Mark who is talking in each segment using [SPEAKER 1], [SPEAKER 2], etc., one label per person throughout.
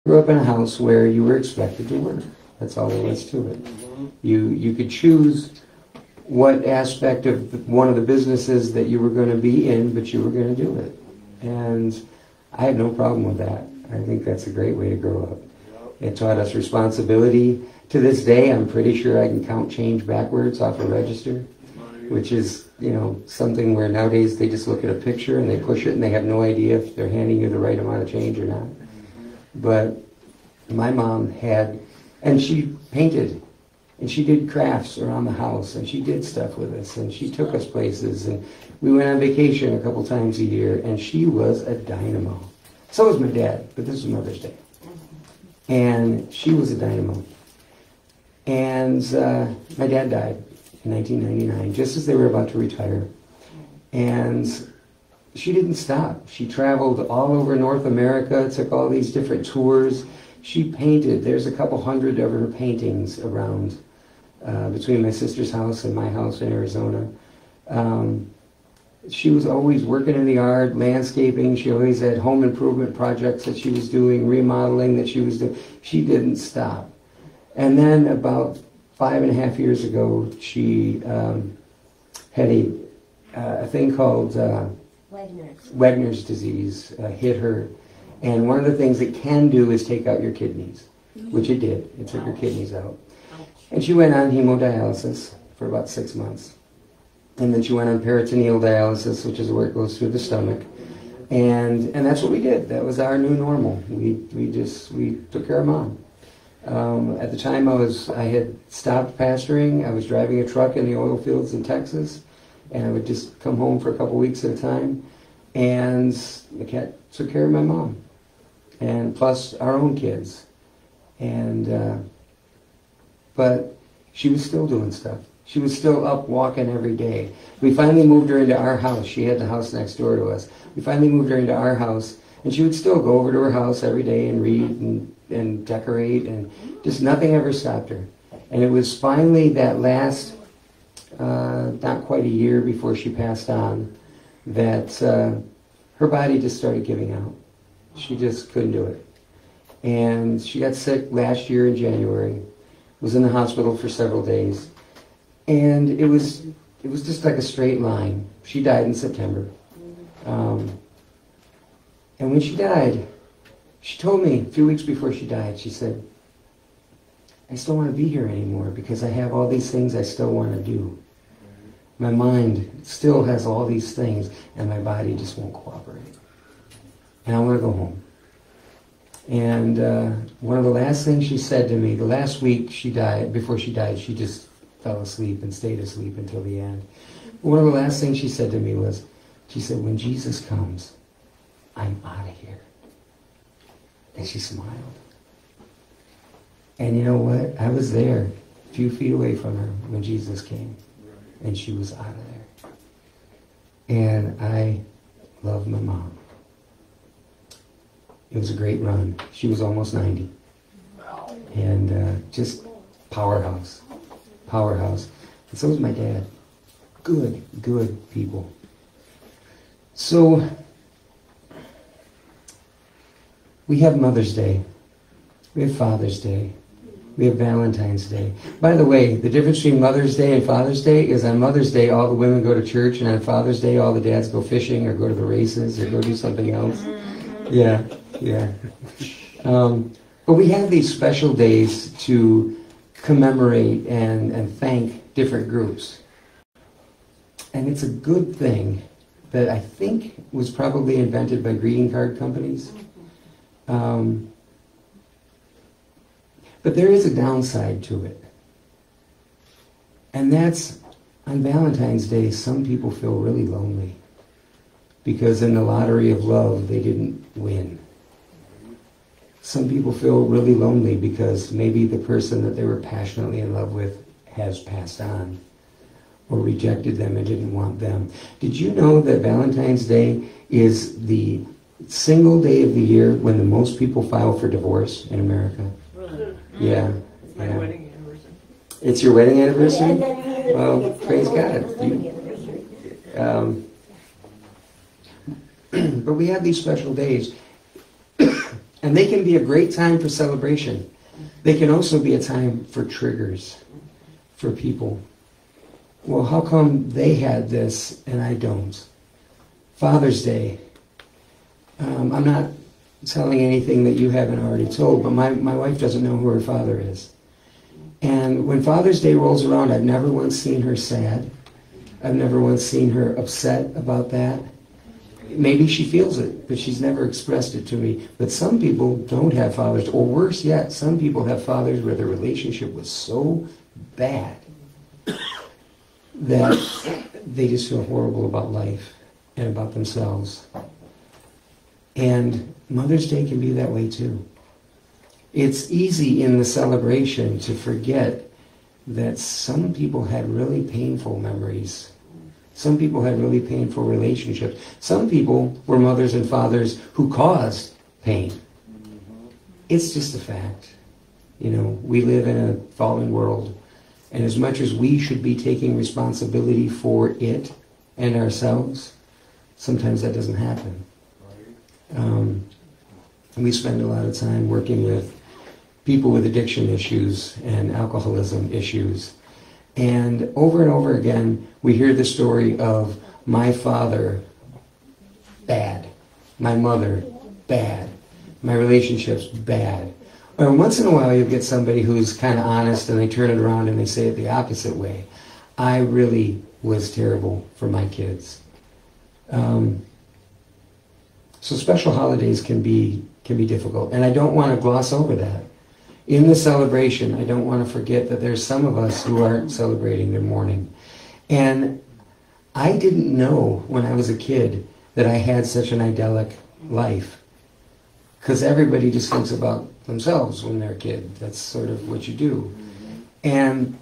[SPEAKER 1] grew up in a house where you were expected to work. That's all there was to it. You could choose what aspect of one of the businesses that you were going to be in, but you were going to do it. And I had no problem with that. I think that's a great way to grow up. It taught us responsibility. To this day, I'm pretty sure I can count change backwards off a register, which is, something where nowadays they just look at a picture and they push it and they have no idea if they're handing you the right amount of change or not. But my mom had, and she painted, and she did crafts around the house, and she did stuff with us, and she took us places, and we went on vacation a couple times a year, and she was a dynamo. So was my dad, but this was Mother's Day. And she was a dynamo. And my dad died in 1999, just as they were about to retire. And she didn't stop. She traveled all over North America, took all these different tours. She painted. There's a couple hundred of her paintings around between my sister's house and my house in Arizona. She was always working in the yard, landscaping. She always had home improvement projects that she was doing, remodeling that she was doing. She didn't stop. And then about 5.5 years ago, she had a thing called Wegener's disease hit her. And one of the things it can do is take out your kidneys, which it did. It took her kidneys out. And she went on hemodialysis for about 6 months. And then she went on peritoneal dialysis, which is where it goes through the stomach. And that's what we did. That was our new normal. We took care of Mom. At the time I had stopped pastoring. I was driving a truck in the oil fields in Texas, and I would just come home for a couple weeks at a time. And Micquette took care of my mom, and plus our own kids. And but she was still doing stuff. She was still up walking every day. We finally moved her into our house. She had the house next door to us. We finally moved her into our house, and she would still go over to her house every day and read and decorate, and just nothing ever stopped her. And it was finally that last, not quite a year before she passed on, that her body just started giving out. She just couldn't do it. And she got sick last year in January, was in the hospital for several days. And it was just like a straight line. She died in September. And when she died, she told me a few weeks before she died, she said, I still want to be here anymore because I have all these things I still want to do. My mind still has all these things and my body just won't cooperate. And I want to go home. And one of the last things she said to me, the last week before she died, she just fell asleep and stayed asleep until the end. One of the last things she said to me was, she said, when Jesus comes, I'm out of here. And she smiled. And you know what? I was there, a few feet away from her when Jesus came. And she was out of there. And I love my mom. It was a great run. She was almost 90. And just powerhouse. Powerhouse. And so was my dad. Good people. So, we have Mother's Day. We have Father's Day. We have Valentine's Day. By the way, the difference between Mother's Day and Father's Day is on Mother's Day, all the women go to church, and on Father's Day, all the dads go fishing or go to the races or go do something else. Yeah. But we have these special days to commemorate and thank different groups. And it's a good thing that I think was probably invented by greeting card companies. But there is a downside to it. And that's, on Valentine's Day, some people feel really lonely because in the lottery of love, they didn't win. Some people feel really lonely because maybe the person that they were passionately in love with has passed on or rejected them and didn't want them. Did you know that Valentine's Day is the single day of the year when the most people file for divorce in America?
[SPEAKER 2] Really?
[SPEAKER 1] Yeah.
[SPEAKER 2] It's my wedding anniversary.
[SPEAKER 1] It's your wedding anniversary? Well, praise God. But we have these special days. And they can be a great time for celebration. They can also be a time for triggers for people. Well, how come they had this and I don't? Father's Day. I'm not telling anything that you haven't already told, but my wife doesn't know who her father is. And when Father's Day rolls around, I've never once seen her sad. I've never once seen her upset about that. Maybe she feels it, but she's never expressed it to me. But some people don't have fathers, or worse yet, some people have fathers where the relationship was so bad that they just feel horrible about life and about themselves. And Mother's Day can be that way too. It's easy in the celebration to forget that some people had really painful memories. Some people had really painful relationships. Some people were mothers and fathers who caused pain. It's just a fact. You know, we live in a fallen world, and as much as we should be taking responsibility for it and ourselves, sometimes that doesn't happen. We spend a lot of time working with people with addiction issues and alcoholism issues. And over again, we hear the story of my father, bad. My mother, bad. My relationships, bad. Or once in a while, you'll get somebody who's kind of honest and they turn it around and they say it the opposite way. I really was terrible for my kids. So special holidays can be difficult. And I don't want to gloss over that. In the celebration, I don't want to forget that there's some of us who aren't celebrating their mourning. And I didn't know when I was a kid that I had such an idyllic life. Because everybody just thinks about themselves when they're a kid. That's sort of what you do. And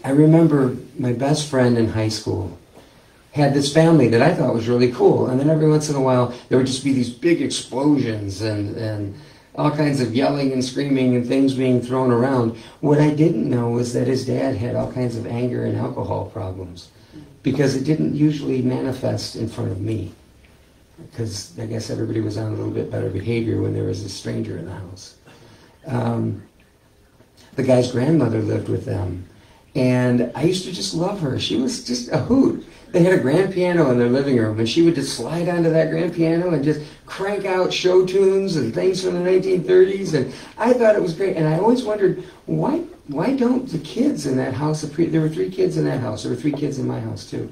[SPEAKER 1] I remember my best friend in high school had this family that I thought was really cool. And then every once in a while, there would just be these big explosions and all kinds of yelling and screaming and things being thrown around. What I didn't know was that his dad had all kinds of anger and alcohol problems because it didn't usually manifest in front of me. Because I guess everybody was on a little bit better behavior when there was a stranger in the house. The guy's grandmother lived with them. And I used to just love her. She was just a hoot. They had a grand piano in their living room, and she would just slide onto that grand piano and just crank out show tunes and things from the 1930s. And I thought it was great. And I always wondered, why don't the kids in that house, there were 3 kids in that house. There were 3 kids in my house, too.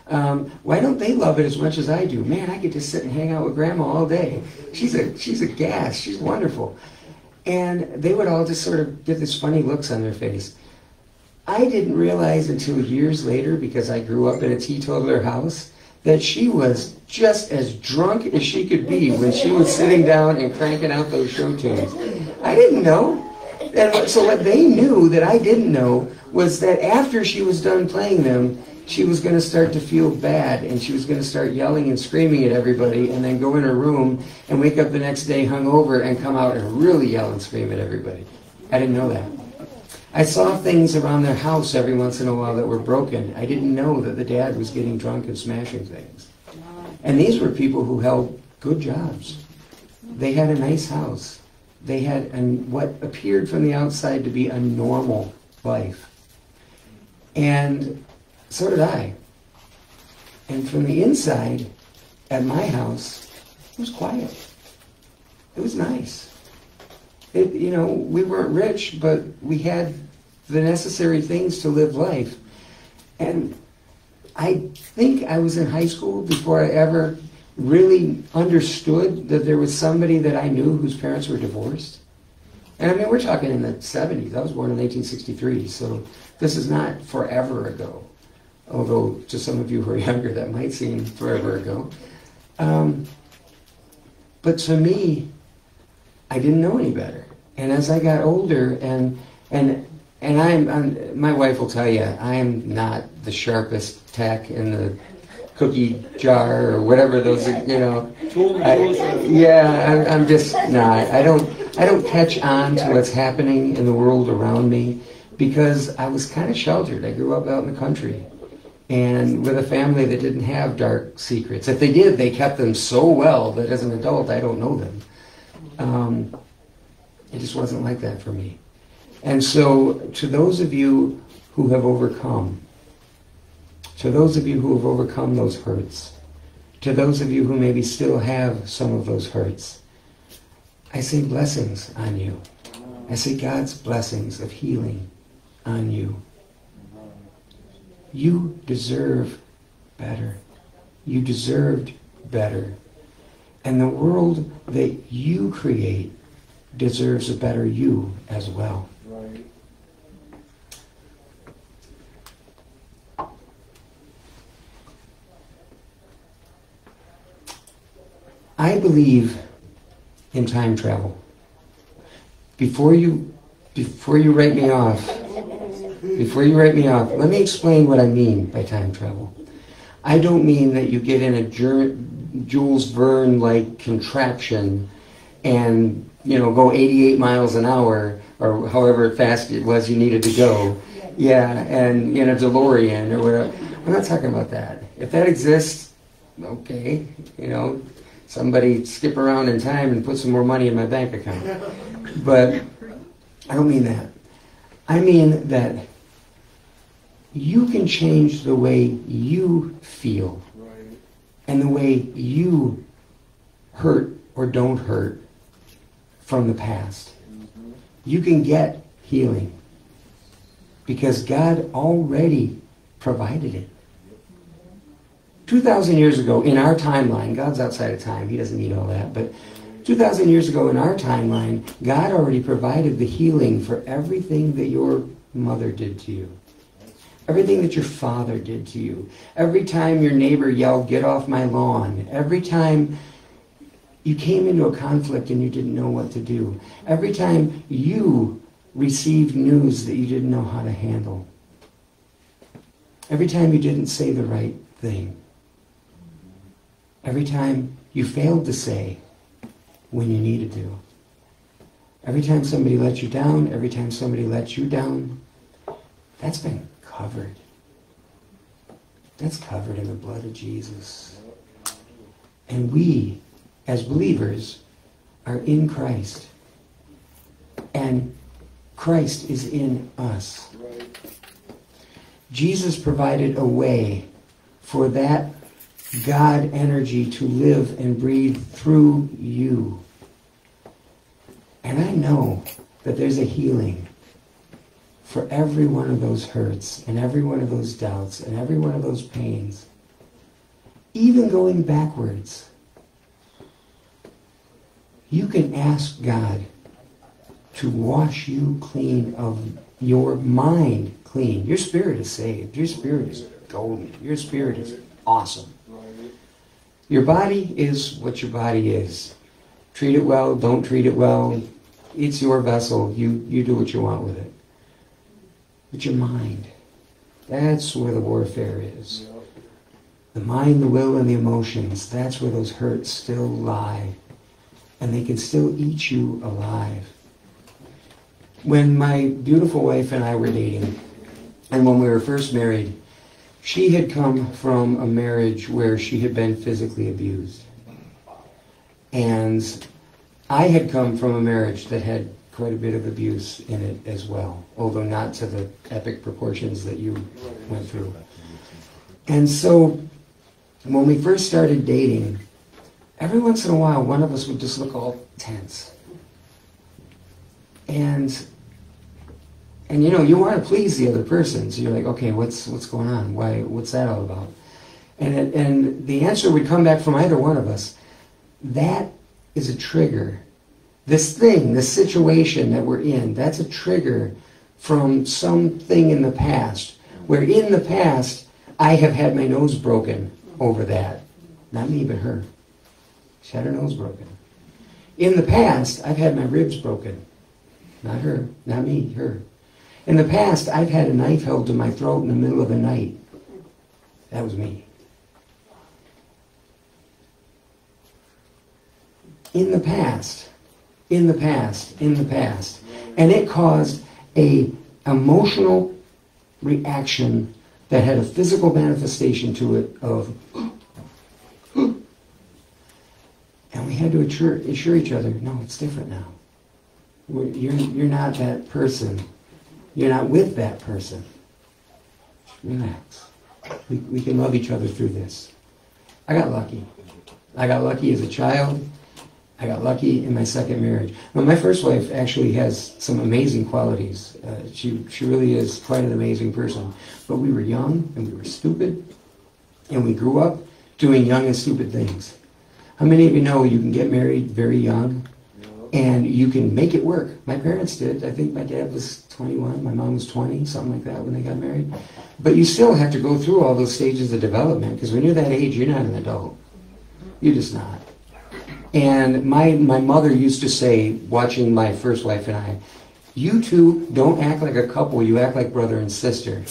[SPEAKER 1] Why don't they love it as much as I do? Man, I could just sit and hang out with Grandma all day. She's a gas. She's wonderful. And they would all just sort of get this funny looks on their face. I didn't realize until years later, because I grew up in a teetotaler house, that she was just as drunk as she could be when she was sitting down and cranking out those show tunes. I didn't know. And so what they knew that I didn't know was that after she was done playing them, she was going to start to feel bad, and she was going to start yelling and screaming at everybody, and then go in her room and wake up the next day hungover and come out and really yell and scream at everybody. I didn't know that. I saw things around their house every once in a while that were broken. I didn't know that the dad was getting drunk and smashing things. And these were people who held good jobs. They had a nice house. They had what appeared from the outside to be a normal life. And so did I. And from the inside, at my house, it was quiet. It was nice. We weren't rich, but we had the necessary things to live life. And I think I was in high school before I ever really understood that there was somebody that I knew whose parents were divorced. And I mean, we're talking in the 70s. I was born in 1963, so this is not forever ago. Although to some of you who are younger, that might seem forever ago. But to me, I didn't know any better. And as I got older, and my wife will tell you, I'm not the sharpest tack in the cookie jar or whatever those, I'm just not. I don't catch on to what's happening in the world around me because I was kind of sheltered. I grew up out in the country and with a family that didn't have dark secrets. If they did, they kept them so well that as an adult, I don't know them. It just wasn't like that for me. And so, to those of you who have overcome, those hurts, to those of you who maybe still have some of those hurts, I say blessings on you. I say God's blessings of healing on you. You deserve better. You deserved better. And the world that you create deserves a better you as well.
[SPEAKER 2] Right.
[SPEAKER 1] I believe in time travel. Before you write me off, let me explain what I mean by time travel. I don't mean that you get in a Jules Verne-like contraption and, go 88 miles an hour, or however fast it was you needed to go. Yeah, and in a DeLorean or whatever. I'm not talking about that. If that exists, okay, somebody skip around in time and put some more money in my bank account. But I don't mean that. I mean that you can change the way you feel and the way you hurt or don't hurt from the past. You can get healing because God already provided it. 2,000 years ago, in our timeline, God's outside of time, He doesn't need all that, but 2,000 years ago in our timeline, God already provided the healing for everything that your mother did to you. Everything that your father did to you. Every time your neighbor yelled, "Get off my lawn." Every time you came into a conflict and you didn't know what to do. Every time you received news that you didn't know how to handle. Every time you didn't say the right thing. Every time you failed to say when you needed to. Every time somebody let you down, every time somebody let you down, that's been covered. That's covered in the blood of Jesus. And we, as believers, are in Christ. And Christ is in us. Jesus provided a way for that God energy to live and breathe through you. And I know that there's a healing for every one of those hurts and every one of those doubts and every one of those pains. Even going backwards. You can ask God to wash you clean of your mind clean. Your spirit is saved. Your spirit is golden. Your spirit is awesome. Your body is what your body is. Treat it well, don't treat it well. It's your vessel. You do what you want with it. But your mind, that's where the warfare is. The mind, the will, and the emotions, that's where those hurts still lie. And they can still eat you alive. When my beautiful wife and I were dating, and when we were first married, she had come from a marriage where she had been physically abused. And I had come from a marriage that had quite a bit of abuse in it as well, although not to the epic proportions that you went through. And so, when we first started dating, every once in a while, one of us would just look all tense. And you want to please the other person, so you're like, okay, what's going on? What's that all about? And the answer would come back from either one of us. That is a trigger. This thing, this situation that we're in, that's a trigger from something in the past, where in the past, I have had my nose broken over that. Not me, but her. She had her nose broken. In the past, I've had my ribs broken. Not her, not me, her. In the past, I've had a knife held to my throat in the middle of the night. That was me. In the past. And it caused an emotional reaction that had a physical manifestation to it of, and we had to assure each other, no, it's different now. You're not that person. You're not with that person. Relax. We can love each other through this. I got lucky. I got lucky as a child. I got lucky in my second marriage. Well, my first wife actually has some amazing qualities. She really is quite an amazing person. But we were young and we were stupid. And we grew up doing young and stupid things. How many of you know you can get married very young and you can make it work? My parents did. I think my dad was 21, my mom was 20, something like that when they got married. But you still have to go through all those stages of development, because when you're that age, you're not an adult. You're just not. And my mother used to say, watching my first wife and I, you two don't act like a couple, you act like brother and sister.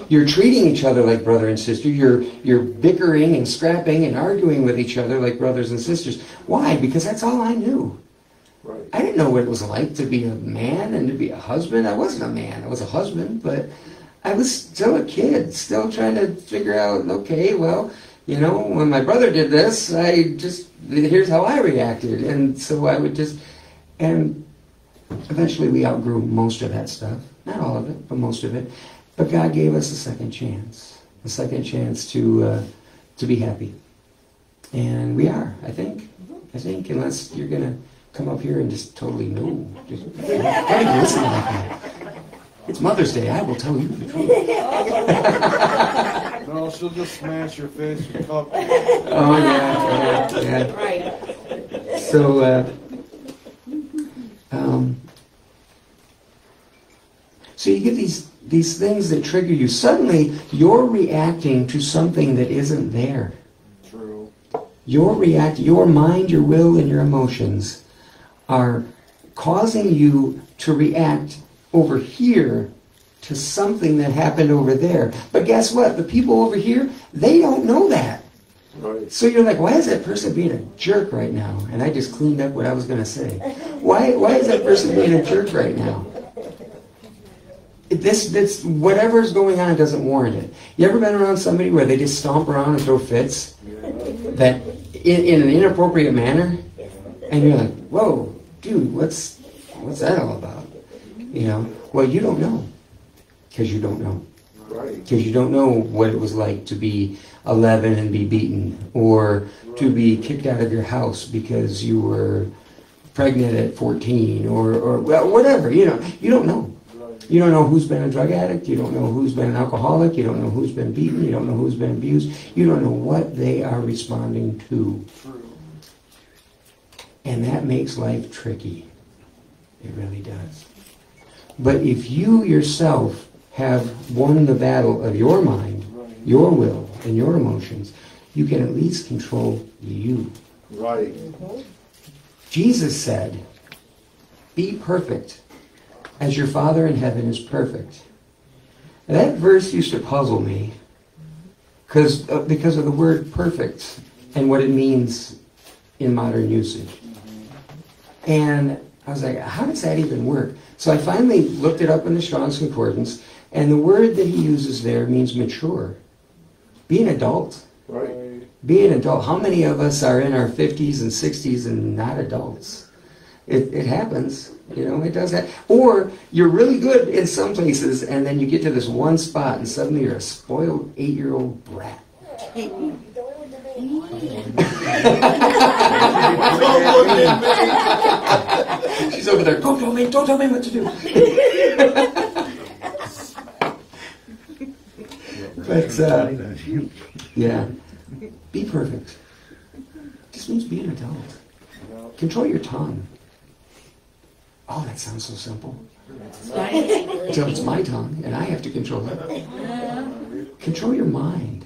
[SPEAKER 1] You're treating each other like brother and sister. You're bickering and scrapping and arguing with each other like brothers and sisters. Why? Because that's all I knew. Right. I didn't know what it was like to be a man and to be a husband. I wasn't a man. I was a husband, but I was still a kid, still trying to figure out, okay, well, when my brother did this, here's how I reacted. And so I would and eventually we outgrew most of that stuff. Not all of it, but most of it. But God gave us a second chance to be happy. And we are, I think, unless you're going to come up here and just totally know. Just, why do you listen like that? It's Mother's Day. I will tell you the truth.
[SPEAKER 2] No, she'll just smash your face with a cup.
[SPEAKER 1] Oh, yeah. Right. So, so you get these things that trigger you. Suddenly, you're reacting to something that isn't there.
[SPEAKER 2] True.
[SPEAKER 1] Your mind, your will, and your emotions are causing you to react over here to something that happened over there. But guess what? The people over here, they don't know that. Right. So you're like, why is that person being a jerk right now? And I just cleaned up what I was going to say. Why is that person being a jerk right now? This whatever's going on doesn't warrant it. You ever been around somebody where they just stomp around and throw fits? That in an inappropriate manner? And you're like, whoa, dude, what's that all about? Well, you don't know. Because you don't know. Because you don't know what it was like to be 11 and be beaten, or to be kicked out of your house because you were pregnant at 14, or well, whatever. You don't know. You don't know who's been a drug addict. You don't know who's been an alcoholic. You don't know who's been beaten. You don't know who's been abused. You don't know what they are responding to. And that makes life tricky. It really does. But if you yourself have won the battle of your mind, your will, and your emotions, you can at least control you.
[SPEAKER 2] Right.
[SPEAKER 1] Jesus said, be perfect as your Father in heaven is perfect. And that verse used to puzzle me because of the word perfect and what it means in modern usage. And I was like, how does that even work? So I finally looked it up in the Strong's Concordance, and the word that he uses there means mature. Be an adult.
[SPEAKER 2] Right.
[SPEAKER 1] Be an adult. How many of us are in our 50s and 60s and not adults? It happens. It does that. Or you're really good in some places, and then you get to this one spot, and suddenly you're a spoiled 8-year-old brat. She's over there. Don't tell me what to do. But yeah, be perfect. Just means be an adult. Control your tongue. Oh, that sounds so simple. Until it's my tongue, and I have to control it. Control your mind.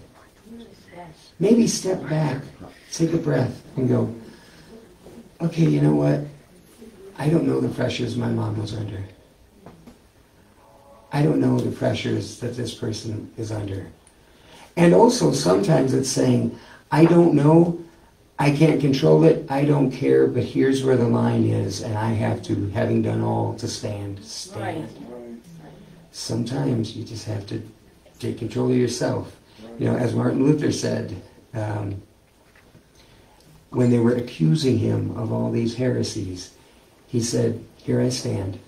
[SPEAKER 1] Maybe step back, take a breath, and go, okay, you know what? I don't know the pressures my mom was under. I don't know the pressures that this person is under. And also, sometimes it's saying, I don't know, I can't control it, I don't care, but here's where the line is, and I have to, having done all to stand. Right. Sometimes you just have to take control of yourself. As Martin Luther said, when they were accusing him of all these heresies, he said, "Here I stand.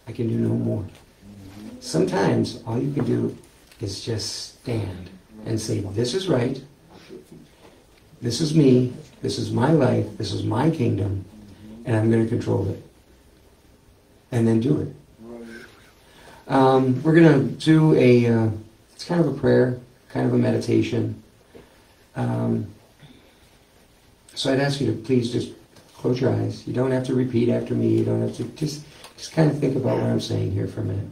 [SPEAKER 1] I can do no more." Sometimes all you can do is just stand and say, "This is right. This is me. This is my life. This is my kingdom. And I'm going to control it." And then do it. We're going to do it's kind of a prayer, kind of a meditation. So I'd ask you to please just close your eyes. You don't have to repeat after me. You don't have to, just kind of think about what I'm saying here for a minute.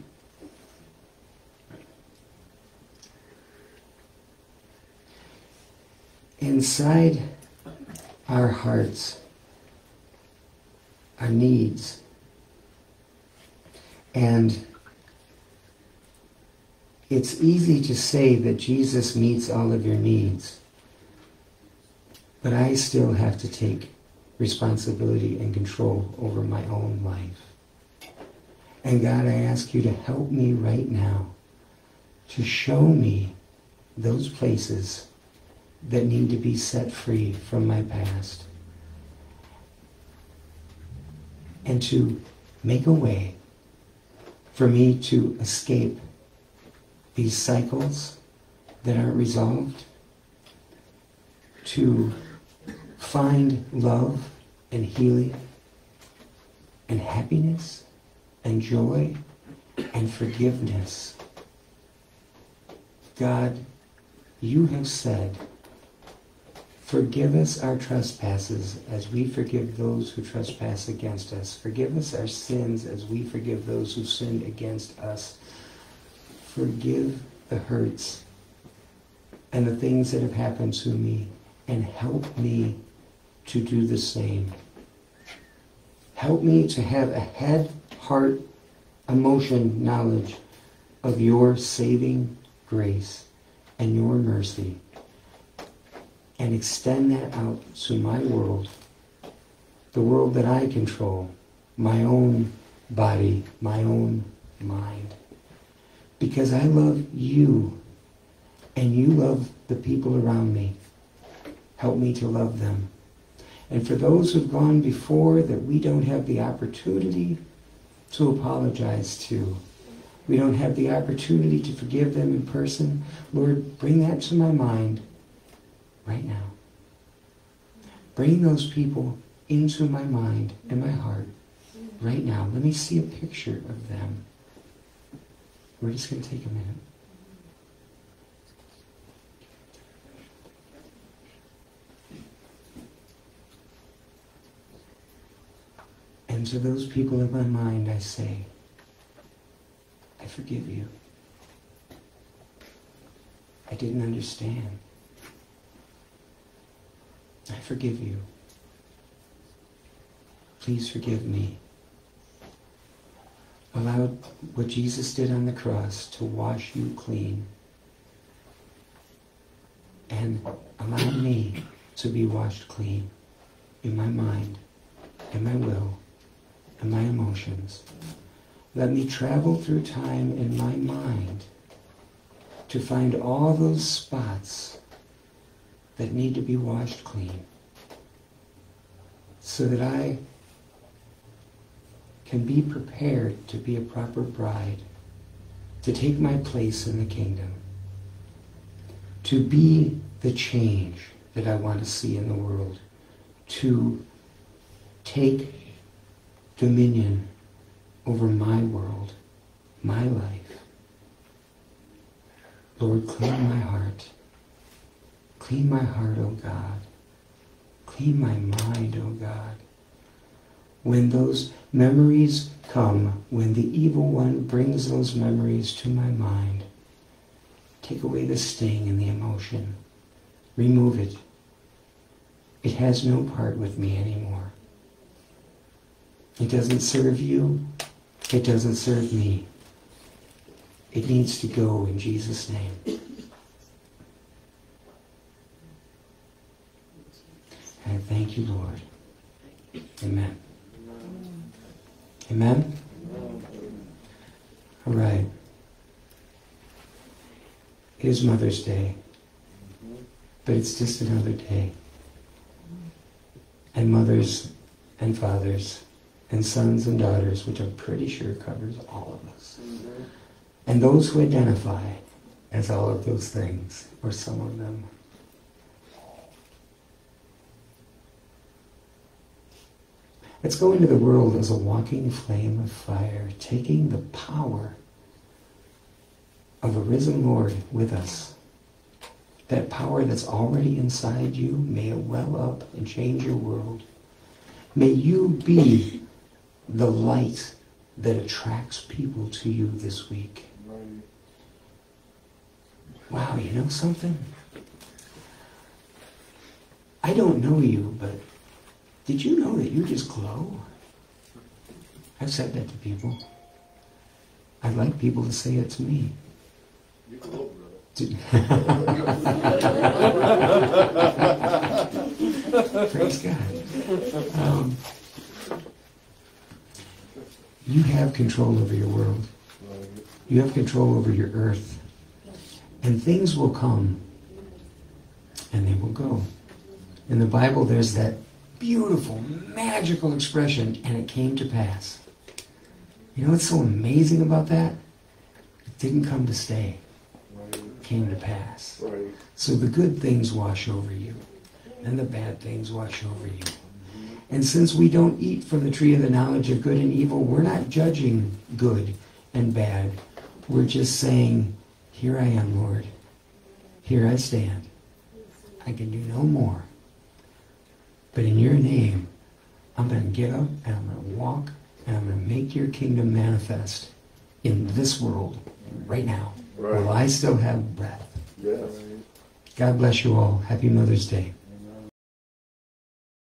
[SPEAKER 1] Inside our hearts, our needs, and it's easy to say that Jesus meets all of your needs, but I still have to take responsibility and control over my own life. And God, I ask you to help me right now to show me those places that need to be set free from my past, and to make a way for me to escape these cycles that aren't resolved, to find love and healing and happiness and joy and forgiveness. God, you have said, "Forgive us our trespasses as we forgive those who trespass against us. Forgive us our sins as we forgive those who sinned against us. Forgive the hurts and the things that have happened to me, and help me to do the same. Help me to have a head, heart, emotion, knowledge of your saving grace and your mercy, and extend that out to my world, the world that I control, my own body, my own mind. Because I love you, and you love the people around me. Help me to love them. And for those who've gone before that we don't have the opportunity to apologize to, we don't have the opportunity to forgive them in person, Lord, bring that to my mind right now. Bring those people into my mind and my heart right now. Let me see a picture of them. We're just going to take a minute. And to those people in my mind, I say, I forgive you. I didn't understand. I forgive you. Please forgive me. Allow what Jesus did on the cross to wash you clean. And allow me to be washed clean in my mind, in my will, and my emotions. Let me travel through time in my mind to find all those spots that need to be washed clean, so that I can be prepared to be a proper bride, to take my place in the kingdom, to be the change that I want to see in the world, to take dominion over my world, my life. Lord, clean my heart. Clean my heart, O God. Clean my mind, O God. When those memories come, when the evil one brings those memories to my mind, take away the sting and the emotion. Remove it. It has no part with me anymore. It doesn't serve you. It doesn't serve me. It needs to go in Jesus' name. And I thank you, Lord. Amen. Amen? All right. It is Mother's Day, but it's just another day. and mothers and fathers and sons and daughters, which I'm pretty sure covers all of us.
[SPEAKER 2] Mm-hmm.
[SPEAKER 1] And those who identify as all of those things, or some of them. Let's go into the world as a walking flame of fire, taking the power of a risen Lord with us. That power that's already inside you, may it well up and change your world. May you be the light that attracts people to you this week.
[SPEAKER 2] Right.
[SPEAKER 1] Wow, you know something? I don't know you, but did you know that you just glow? I've said that to people. I'd like people to say it to me.
[SPEAKER 2] You glow, brother.
[SPEAKER 1] Praise God. You have control over your world.
[SPEAKER 2] Right.
[SPEAKER 1] You have control over your earth. And things will come and they will go. In the Bible, there's that beautiful, magical expression, and it came to pass. You know what's so amazing about that? It didn't come to stay.
[SPEAKER 2] Right.
[SPEAKER 1] It came to pass.
[SPEAKER 2] Right.
[SPEAKER 1] So the good things wash over you, and the bad things wash over you. And since we don't eat from the tree of the knowledge of good and evil, we're not judging good and bad. We're just saying, here I am, Lord. Here I stand. I can do no more. But in your name, I'm going to get up and I'm going to walk and I'm going to make your kingdom manifest in this world right now.
[SPEAKER 2] Right.
[SPEAKER 1] While I still have breath.
[SPEAKER 2] Yes.
[SPEAKER 1] God bless you all. Happy Mother's Day.